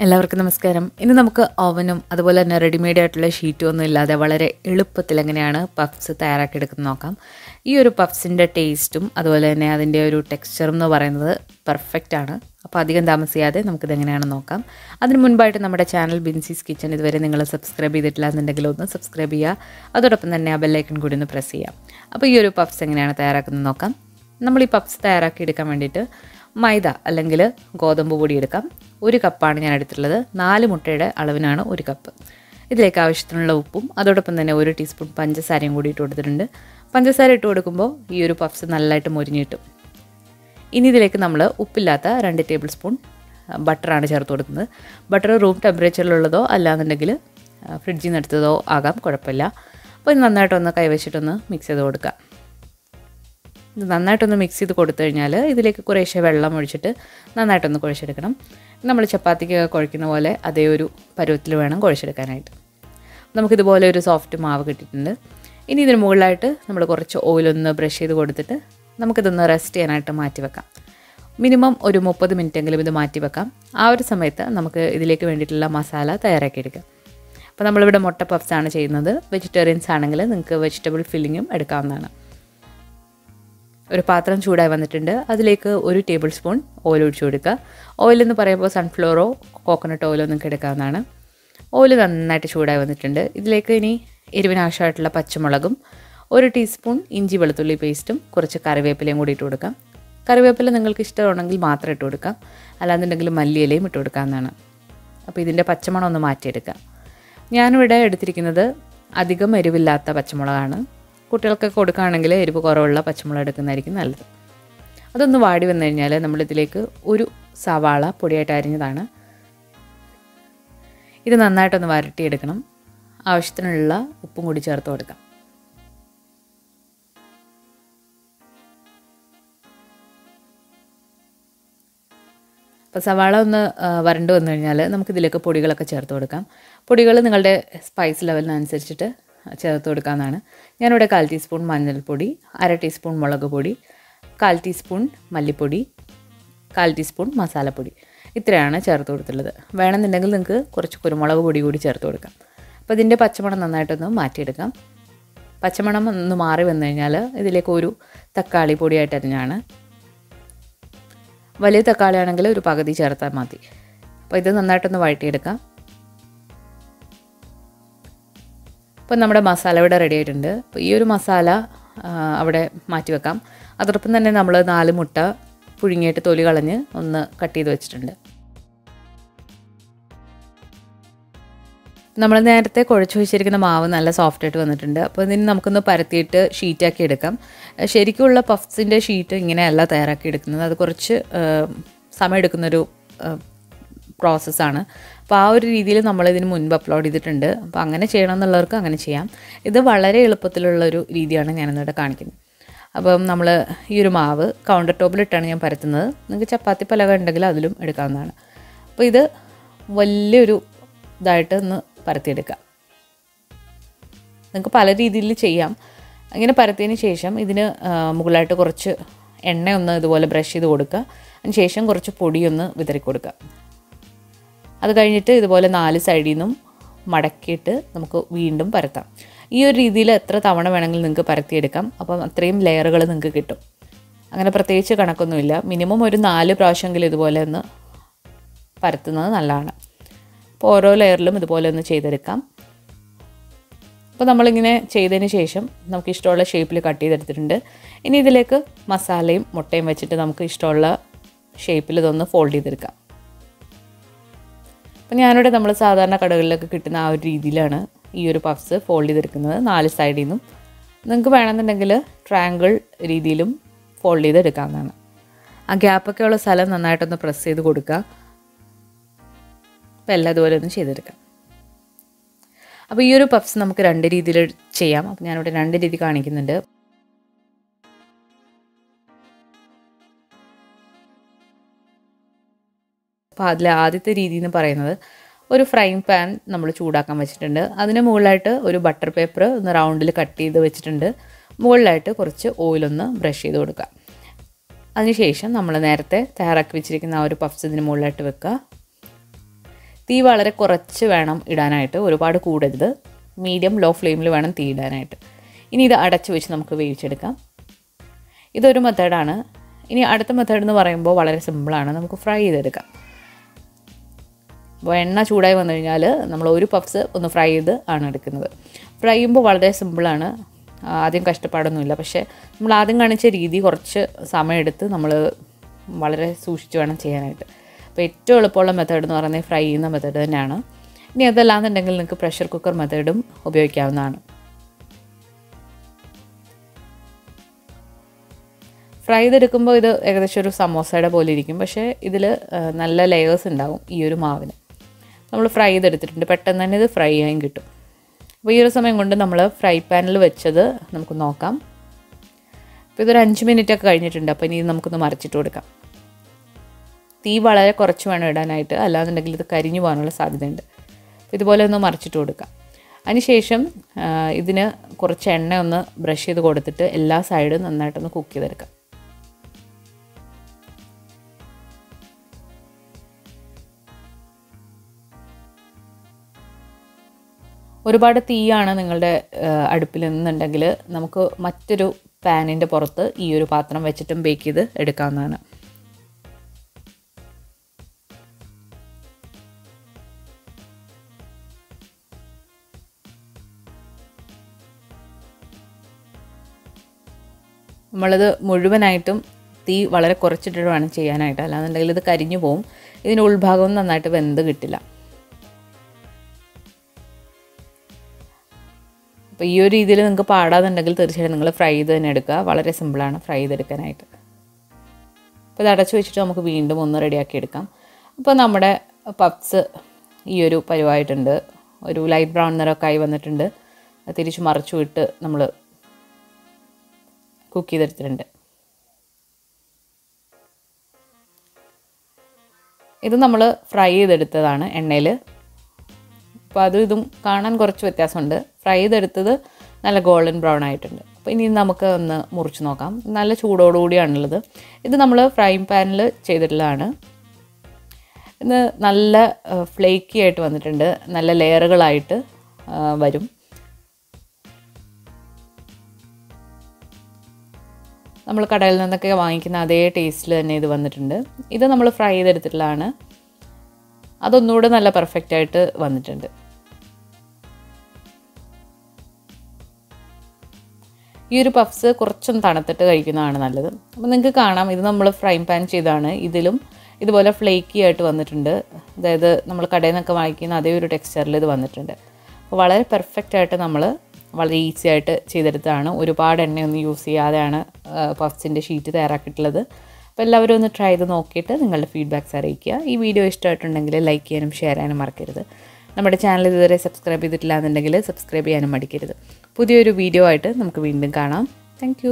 എല്ലാവർക്കും നമസ്കാരം. ഇന്ന് നമുക്ക് ഓവനും അതുപോലെ തന്നെ റെഡിമെയ്ഡ് ആയിട്ടുള്ള ഷീറ്റും ഒന്നും ഇല്ലാതെ വളരെ എളുപ്പത്തിൽ എങ്ങനെയാണ് പഫ്സ് തയ്യാറാക്കിയെടുക്കുന്നത് നോക്കാം. ഈ ഒരു പഫ്സിൻ്റെ ടേസ്റ്റും അതുപോലെ തന്നെ അതിൻ്റെ ഒരു ടെക്സ്ചറും എന്ന് പറയുന്നത് പെർഫെക്റ്റ് ആണ്. അപ്പോൾ അധികം താമസിയാതെ നമുക്കിത് എങ്ങനെയാണെന്ന് നോക്കാം. അതിന് മുൻപായിട്ട് നമ്മുടെ ചാനൽ ബിൻസീസ് കിച്ചൺ ഇതുവരെ നിങ്ങൾ സബ്സ്ക്രൈബ് ചെയ്തിട്ടില്ല എന്നുണ്ടെങ്കിൽ ഒന്ന് സബ്സ്ക്രൈബ് ചെയ്യുക. അതോടൊപ്പം തന്നെ ആ ബെല്ലൈക്കൺ കൂടി ഒന്ന് പ്രസ് ചെയ്യാം. അപ്പോൾ ഈ ഒരു പഫ്സ് എങ്ങനെയാണ് തയ്യാറാക്കുന്നത് നോക്കാം. നമ്മൾ ഈ പഫ്സ് തയ്യാറാക്കി എടുക്കാൻ വേണ്ടിയിട്ട് മൈദ അല്ലെങ്കിൽ ഗോതമ്പ് പൊടി എടുക്കാം. 1 കപ്പാണ് ഞാൻ എടുത്തിട്ടുള്ളത്. 4 മുട്ടയുടെ അളവിനാണ് 1 കപ്പ്. ഇതിലേക്ക് ആവശ്യത്തിനുള്ള ഉപ്പും അതോടൊപ്പം തന്നെ 1 ടീസ്പൂൺ പഞ്ചസാരയും കൂടി ഇട്ട് കൊടുത്തിട്ടുണ്ട്. പഞ്ചസാര ഇട്ട് കൊടുക്കുമ്പോൾ ഈ ഒരു പഫ്സ് നല്ലതായിട്ട് മൊരിഞ്ഞ് കിട്ടും. ഇനി ഇതിലേക്ക് നമ്മൾ ഉപ്പില്ലാത്ത 2 ടേബിൾ സ്പൂൺ ബട്ടറാണ് ചേർത്ത് കൊടുക്കുന്നത്. ബട്ടർ റൂം ടെമ്പറേച്ചറിലുള്ളതോ അല്ലാന്നുണ്ടെങ്കിൽ ഫ്രിഡ്ജിൽ നിന്ന് എടുത്തതോ ആകാം, കുഴപ്പമില്ല. അപ്പോൾ ഇത് നന്നായിട്ടൊന്ന് കൈവച്ചിട്ടൊന്ന് മിക്സ് ചെയ്ത് കൊടുക്കുക. ഇത് നന്നായിട്ടൊന്ന് മിക്സ് ചെയ്ത് കൊടുത്തു കഴിഞ്ഞാൽ ഇതിലേക്ക് കുറേശ്ശെ വെള്ളം ഒഴിച്ചിട്ട് നന്നായിട്ടൊന്ന് കുഴച്ചെടുക്കണം. നമ്മൾ ചപ്പാത്തിക്ക് കുഴയ്ക്കുന്ന പോലെ അതേ ഒരു പരുവത്തിൽ വേണം കുഴച്ചെടുക്കാനായിട്ട്. നമുക്കിതുപോലെ ഒരു സോഫ്റ്റ് മാവ് കിട്ടിയിട്ടുണ്ട്. ഇനി ഇതിന് മുകളിലായിട്ട് നമ്മൾ കുറച്ച് ഓയിലൊന്ന് ബ്രഷ് ചെയ്ത് കൊടുത്തിട്ട് നമുക്കിതൊന്ന് റെസ്റ്റ് ചെയ്യാനായിട്ട് മാറ്റി വെക്കാം. മിനിമം ഒരു 30 മിനിറ്റെങ്കിലും ഇത് മാറ്റി വെക്കാം. ആ ഒരു സമയത്ത് നമുക്ക് ഇതിലേക്ക് വേണ്ടിയിട്ടുള്ള മസാല തയ്യാറാക്കിയെടുക്കാം. അപ്പോൾ നമ്മളിവിടെ മുട്ട പഫ്സാണ് ചെയ്യുന്നത്. വെജിറ്റേറിയൻസ് ആണെങ്കിൽ നിങ്ങൾക്ക് വെജിറ്റബിൾ ഫില്ലിങ്ങും എടുക്കാവുന്നതാണ്. ഒരു പാത്രം ചൂടായി വന്നിട്ടുണ്ട്. അതിലേക്ക് 1 ടേബിൾ സ്പൂൺ ഓയിൽ ഒഴിച്ചു കൊടുക്കുക. ഓയിൽ എന്ന് പറയുമ്പോൾ സൺഫ്ലവറോ കോക്കനട്ട് ഓയിലോ നിങ്ങൾക്ക് എടുക്കാവുന്നതാണ്. ഓയിൽ നന്നായിട്ട് ചൂടായി വന്നിട്ടുണ്ട്. ഇതിലേക്ക് ഇനി എരിവിന് ആവശ്യമായിട്ടുള്ള പച്ചമുളകും 1 ടീസ്പൂൺ ഇഞ്ചി വെളുത്തുള്ളി പേസ്റ്റും കുറച്ച് കറിവേപ്പിലയും കൂടി ഇട്ട് കൊടുക്കാം. കറിവേപ്പില നിങ്ങൾക്ക് ഇഷ്ടമാണെങ്കിൽ മാത്രം ഇട്ട് കൊടുക്കാം, അല്ലാന്നുണ്ടെങ്കിൽ മല്ലിയിലയും ഇട്ട് കൊടുക്കാവുന്നതാണ്. അപ്പോൾ ഇതിൻ്റെ പച്ചമണം ഒന്ന് മാറ്റിയെടുക്കാം. ഞാനിവിടെ എടുത്തിരിക്കുന്നത് അധികം എരിവില്ലാത്ത പച്ചമുളകാണ്. കുട്ടികൾക്കൊക്കെ കൊടുക്കുകയാണെങ്കിൽ എരിവ് കുറവുള്ള പച്ചമുളക് എടുക്കുന്നതായിരിക്കും നല്ലത്. അതൊന്ന് വാടി വന്നു കഴിഞ്ഞാൽ നമ്മളിതിലേക്ക് 1 സവാള പൊടിയായിട്ട് അരിഞ്ഞതാണ്. ഇത് നന്നായിട്ടൊന്ന് വരട്ടിയെടുക്കണം. ആവശ്യത്തിനുള്ള ഉപ്പും കൂടി ചേർത്ത് കൊടുക്കാം. അപ്പോൾ സവാള ഒന്ന് വരണ്ട് വന്നു കഴിഞ്ഞാൽ നമുക്കിതിലേക്ക് പൊടികളൊക്കെ ചേർത്ത് കൊടുക്കാം. പൊടികൾ നിങ്ങളുടെ സ്പൈസ് ലെവലിനനുസരിച്ചിട്ട് ചേർത്ത് കൊടുക്കാവുന്നതാണ്. ഞാനിവിടെ 1/4 ടീസ്പൂൺ മഞ്ഞൾപ്പൊടി, 1/2 ടീസ്പൂൺ മുളക് പൊടി, 1/4 ടീസ്പൂൺ മല്ലിപ്പൊടി, 1/4 ടീസ്പൂൺ മസാലപ്പൊടി, ഇത്രയാണ് ചേർത്ത് കൊടുത്തുള്ളത്. വേണമെന്നുണ്ടെങ്കിൽ നിങ്ങൾക്ക് കുറച്ച് കുരുമുളക് പൊടി കൂടി ചേർത്ത് കൊടുക്കാം. അപ്പോൾ ഇതിൻ്റെ പച്ചമണം നന്നായിട്ടൊന്ന് മാറ്റിയെടുക്കാം. പച്ചമണം ഒന്ന് മാറി വന്നു കഴിഞ്ഞാൽ ഇതിലേക്ക് 1 തക്കാളി പൊടിയായിട്ട് അരിഞ്ഞാണ്. വലിയ തക്കാളി ആണെങ്കിൽ ഒരു പകുതി ചേർത്താൽ മതി. അപ്പോൾ ഇത് നന്നായിട്ടൊന്ന് വഴറ്റിയെടുക്കാം. അപ്പോൾ നമ്മുടെ മസാല ഇവിടെ റെഡി ആയിട്ടുണ്ട്. അപ്പോൾ ഈ ഒരു മസാല അവിടെ മാറ്റി വെക്കാം. അതോടൊപ്പം തന്നെ നമ്മൾ 4 മുട്ട പുഴുങ്ങിയിട്ട് തൊലി കളഞ്ഞ് ഒന്ന് കട്ട് ചെയ്ത് വെച്ചിട്ടുണ്ട്. നമ്മൾ നേരത്തെ കുഴച്ച് വെച്ചിരിക്കുന്ന മാവ് നല്ല സോഫ്റ്റായിട്ട് വന്നിട്ടുണ്ട്. അപ്പോൾ ഇതിന് നമുക്കൊന്ന് പരത്തിയിട്ട് ഷീറ്റാക്കി എടുക്കാം. ശരിക്കുള്ള പഫ്സിൻ്റെ ഷീറ്റ് ഇങ്ങനെയല്ല തയ്യാറാക്കി എടുക്കുന്നത്. അത് കുറച്ച് സമയമെടുക്കുന്നൊരു പ്രോസസ്സാണ്. അപ്പോൾ ആ ഒരു രീതിയിൽ നമ്മളിതിന് മുൻപ് അപ്ലോഡ് ചെയ്തിട്ടുണ്ട്. അപ്പോൾ അങ്ങനെ ചെയ്യണമെന്നുള്ളവർക്ക് അങ്ങനെ ചെയ്യാം. ഇത് വളരെ എളുപ്പത്തിലുള്ളൊരു രീതിയാണ് ഞാനിന്നിവിടെ കാണിക്കുന്നത്. അപ്പം നമ്മൾ ഈ ഒരു മാവ് കൗണ്ടർ ടോപ്പിലിട്ടാണ് ഞാൻ പരത്തുന്നത്. നിങ്ങൾക്ക് ചപ്പാത്തി പലക ഉണ്ടെങ്കിൽ അതിലും എടുക്കാവുന്നതാണ്. അപ്പോൾ ഇത് വലിയൊരു ഇതായിട്ട് ഒന്ന് പരത്തിയെടുക്കാം. നിങ്ങൾക്ക് പല രീതിയിൽ ചെയ്യാം. ഇങ്ങനെ പരത്തിയതിന് ശേഷം ഇതിന് മുകളിലായിട്ട് കുറച്ച് എണ്ണയൊന്ന് ഇതുപോലെ ബ്രഷ് ചെയ്ത് കൊടുക്കുക. അതിന് ശേഷം കുറച്ച് പൊടിയൊന്ന് വിതറി കൊടുക്കുക. അത് കഴിഞ്ഞിട്ട് ഇതുപോലെ 4 സൈഡിൽ നിന്നും മടക്കിയിട്ട് നമുക്ക് വീണ്ടും പരത്താം. ഈ ഒരു രീതിയിൽ എത്ര തവണ വേണമെങ്കിലും നിങ്ങൾക്ക് പരത്തിയെടുക്കാം. അപ്പം അത്രയും ലെയറുകൾ നിങ്ങൾക്ക് കിട്ടും. അങ്ങനെ പ്രത്യേകിച്ച് കണക്കൊന്നുമില്ല. മിനിമം ഒരു 4 പ്രാവശ്യമെങ്കിലും ഇതുപോലെ ഒന്ന് പരത്തുന്നത് നല്ലതാണ്. അപ്പോൾ ഓരോ ലെയറിലും ഇതുപോലെ ഒന്ന് ചെയ്തെടുക്കാം. അപ്പോൾ നമ്മളിങ്ങനെ ചെയ്തതിന് ശേഷം നമുക്ക് ഇഷ്ടമുള്ള ഷേപ്പിൽ കട്ട് ചെയ്തെടുത്തിട്ടുണ്ട്. ഇനി ഇതിലേക്ക് മസാലയും മുട്ടയും വെച്ചിട്ട് നമുക്ക് ഇഷ്ടമുള്ള ഷേപ്പിൽ ഇതൊന്ന് ഫോൾഡ് ചെയ്തെടുക്കാം. അപ്പോൾ ഞാനിവിടെ നമ്മൾ സാധാരണ കടകളിലൊക്കെ കിട്ടുന്ന ആ ഒരു രീതിയിലാണ് ഈ ഒരു പഫ്സ് ഫോൾഡ് ചെയ്തെടുക്കുന്നത്. 4 സൈഡിൽ നിന്നും നിങ്ങൾക്ക് വേണമെന്നുണ്ടെങ്കിൽ ട്രയാങ്കിൾ രീതിയിലും ഫോൾഡ് ചെയ്തെടുക്കാവുന്നതാണ്. ആ ഗ്യാപ്പൊക്കെ ഉള്ള സ്ഥലം നന്നായിട്ടൊന്ന് പ്രസ് ചെയ്ത് കൊടുക്കുക. അപ്പോൾ എല്ലാം ഇതുപോലെ ഒന്ന് ചെയ്തെടുക്കാം. അപ്പോൾ ഈ ഒരു പഫ്സ് നമുക്ക് 2 രീതിയിൽ ചെയ്യാം. അപ്പോൾ ഞാനിവിടെ 2 രീതി കാണിക്കുന്നുണ്ട്. അപ്പോൾ അതിൽ ആദ്യത്തെ രീതി എന്ന് പറയുന്നത് ഒരു ഫ്രൈങ് പാൻ നമ്മൾ ചൂടാക്കാൻ വെച്ചിട്ടുണ്ട്. അതിന് മുകളിലായിട്ട് ഒരു ബട്ടർ പേപ്പർ ഒന്ന് റൗണ്ടിൽ കട്ട് ചെയ്ത് വെച്ചിട്ടുണ്ട്. മുകളിലായിട്ട് കുറച്ച് ഓയിലൊന്ന് ബ്രഷ് ചെയ്ത് കൊടുക്കുക. അതിനുശേഷം നമ്മൾ നേരത്തെ തയ്യാറാക്കി വെച്ചിരിക്കുന്ന ആ ഒരു പഫ്സ് ഇതിന് മുകളിലായിട്ട് വെക്കുക. തീ വളരെ കുറച്ച് വേണം ഇടാനായിട്ട്, ഒരുപാട് കൂടരുത്. മീഡിയം ലോ ഫ്ലെയിമിൽ വേണം തീ ഇടാനായിട്ട്. ഇനി ഇത് അടച്ച് വെച്ച് നമുക്ക് വേവിച്ചെടുക്കാം. ഇതൊരു മെത്തേഡാണ്. ഇനി അടുത്ത മെത്തേഡ് എന്ന് പറയുമ്പോൾ വളരെ സിമ്പിളാണ്, നമുക്ക് ഫ്രൈ ചെയ്തെടുക്കാം. അപ്പോൾ എണ്ണ ചൂടായി വന്നു കഴിഞ്ഞാൽ നമ്മൾ ഒരു പഫ്സ് ഒന്ന് ഫ്രൈ ചെയ്ത് ആണ് എടുക്കുന്നത്. ഫ്രൈ ചെയ്യുമ്പോൾ വളരെ സിമ്പിളാണ്, ആദ്യം കഷ്ടപ്പാടൊന്നുമില്ല. പക്ഷേ നമ്മൾ ആദ്യം കാണിച്ച രീതി കുറച്ച് സമയമെടുത്ത് നമ്മൾ വളരെ സൂക്ഷിച്ച് വേണം ചെയ്യാനായിട്ട്. അപ്പോൾ ഏറ്റവും എളുപ്പമുള്ള മെത്തേഡ് എന്ന് പറയുന്നത് ഫ്രൈ ചെയ്യുന്ന മെത്തേഡ് തന്നെയാണ്. ഇനി അതല്ലാന്നുണ്ടെങ്കിൽ നിങ്ങൾക്ക് പ്രഷർ കുക്കർ മെത്തേഡും ഉപയോഗിക്കാവുന്നതാണ്. ഫ്രൈ ചെയ്തെടുക്കുമ്പോൾ ഇത് ഏകദേശം ഒരു സമോസയുടെ പോലെ ഇരിക്കും, പക്ഷേ ഇതിൽ നല്ല ലെയേഴ്സ് ഉണ്ടാവും ഈ ഒരു മാവിന്. നമ്മൾ ഫ്രൈ ചെയ്തെടുത്തിട്ടുണ്ട്, പെട്ടെന്ന് തന്നെ ഇത് ഫ്രൈ ചെയ്യാൻ കിട്ടും. അപ്പോൾ ഈ ഒരു സമയം കൊണ്ട് നമ്മൾ ഫ്രൈ പാനിൽ വെച്ചത് നമുക്ക് നോക്കാം. അപ്പോൾ ഇതൊരു 5 മിനിറ്റൊക്കെ കഴിഞ്ഞിട്ടുണ്ട്. അപ്പോൾ ഇനി നമുക്കൊന്ന് മറിച്ചിട്ട് കൊടുക്കാം. തീ വളരെ കുറച്ച് വേണം ഇടാനായിട്ട്, അല്ലാന്നുണ്ടെങ്കിൽ ഇത് കരിഞ്ഞു പോകാനുള്ള സാധ്യതയുണ്ട്. ഇതുപോലെ ഒന്ന് മറിച്ചിട്ട് കൊടുക്കാം. അതിനുശേഷം ഇതിന് കുറച്ച് എണ്ണ ഒന്ന് ബ്രഷ് ചെയ്ത് കൊടുത്തിട്ട് എല്ലാ സൈഡും നന്നായിട്ടൊന്ന് കുക്ക് ചെയ്തെടുക്കാം. ഒരുപാട് തീയാണ് നിങ്ങളുടെ അടുപ്പിൽ നിന്നുണ്ടെങ്കിൽ നമുക്ക് മറ്റൊരു പാനിൻ്റെ പുറത്ത് ഈ ഒരു പാത്രം വെച്ചിട്ടും ബേക്ക് ചെയ്ത് എടുക്കാവുന്നതാണ്. നമ്മളിത് മുഴുവനായിട്ടും തീ വളരെ കുറച്ചിട്ട് വേണം ചെയ്യാനായിട്ട്, അല്ലാന്നുണ്ടെങ്കിൽ ഇത് കരിഞ്ഞു പോവും. ഇതിൻ്റെ ഉൾഭാഗം നന്നായിട്ട് വെന്ത് കിട്ടില്ല. അപ്പോൾ ഈ ഒരു രീതിയിൽ നിങ്ങൾക്ക് പാടാതുണ്ടെങ്കിൽ തീർച്ചയായിട്ടും നിങ്ങൾ ഫ്രൈ ചെയ്ത് തന്നെ എടുക്കുക. വളരെ സിമ്പിളാണ് ഫ്രൈ ചെയ്തെടുക്കാനായിട്ട്. അപ്പോൾ ഇത് അടച്ചു വെച്ചിട്ട് നമുക്ക് വീണ്ടും ഒന്ന് റെഡിയാക്കി എടുക്കാം. അപ്പോൾ നമ്മുടെ പഫ്സ് ഈ ഒരു പരുവായിട്ടുണ്ട്. ഒരു ലൈറ്റ് ബ്രൗൺ നിറമൊക്കെ ആയി വന്നിട്ടുണ്ട്. തിരിച്ച് മറിച്ചു വിട്ട് നമ്മൾ കുക്ക് ചെയ്തെടുത്തിട്ടുണ്ട്. ഇത് നമ്മൾ ഫ്രൈ ചെയ്തെടുത്തതാണ് എണ്ണയിൽ. അപ്പോൾ അതും ഇതും കാണാൻ കുറച്ച് വ്യത്യാസമുണ്ട്. ഫ്രൈ ചെയ്തെടുത്തത് നല്ല ഗോൾഡൻ ബ്രൗൺ ആയിട്ടുണ്ട്. അപ്പോൾ ഇനി നമുക്ക് ഒന്ന് മുറിച്ച് നോക്കാം. നല്ല ചൂടോടുകൂടിയാണുള്ളത്. ഇത് നമ്മൾ ഫ്രൈ പാനിൽ ചെയ്തിട്ടുള്ളതാണ്. ഇത് നല്ല ഫ്ലേക്കി ആയിട്ട് വന്നിട്ടുണ്ട്, നല്ല ലെയറുകളായിട്ട് വരും. നമ്മൾ കടയിൽ നിന്നൊക്കെ വാങ്ങിക്കുന്ന അതേ ടേസ്റ്റിൽ തന്നെ ഇത് വന്നിട്ടുണ്ട്. ഇത് നമ്മൾ ഫ്രൈ ചെയ്തെടുത്തിട്ടുള്ളതാണ്. അതൊന്നുകൂടെ നല്ല പെർഫെക്റ്റായിട്ട് വന്നിട്ടുണ്ട്. ഈ ഒരു പഫ്സ് കുറച്ചൊന്ന് തണുത്തിട്ട് കഴിക്കുന്നതാണ് നല്ലത്. അപ്പോൾ നിങ്ങൾക്ക് കാണാം, ഇത് നമ്മൾ ഫ്രൈ പാൻ ചെയ്താണ്. ഇതിലും ഇതുപോലെ ഫ്ലേക്കി ആയിട്ട് വന്നിട്ടുണ്ട്. അതായത് നമ്മൾ കടയിൽ നിന്നൊക്കെ വാങ്ങിക്കുന്ന അതേ ഒരു ടെക്സ്ചറിൽ ഇത് വന്നിട്ടുണ്ട്. അപ്പോൾ വളരെ പെർഫെക്റ്റായിട്ട് നമ്മൾ വളരെ ഈസി ആയിട്ട് ചെയ്തെടുത്തതാണ്. ഒരുപാട് എണ്ണയൊന്നും യൂസ് ചെയ്യാതെയാണ് പഫ്സിൻ്റെ ഷീറ്റ് തയ്യാറാക്കിയിട്ടുള്ളത്. അപ്പോൾ എല്ലാവരും ഒന്ന് ട്രൈ ചെയ്ത് നോക്കിയിട്ട് നിങ്ങളുടെ ഫീഡ്ബാക്ക്സ് അറിയിക്കുക. ഈ വീഡിയോ ഇഷ്ടമായിട്ടുണ്ടെങ്കിൽ ലൈക്ക് ചെയ്യാനും ഷെയർ ചെയ്യാനും മറക്കരുത്. നമ്മുടെ ചാനൽ ഇതുവരെ സബ്സ്ക്രൈബ് ചെയ്തിട്ടില്ല എന്നുണ്ടെങ്കിൽ സബ്സ്ക്രൈബ് ചെയ്യാനും മടിക്കരുത്. പുതിയൊരു വീഡിയോ ആയിട്ട് നമുക്ക് വീണ്ടും കാണാം. താങ്ക്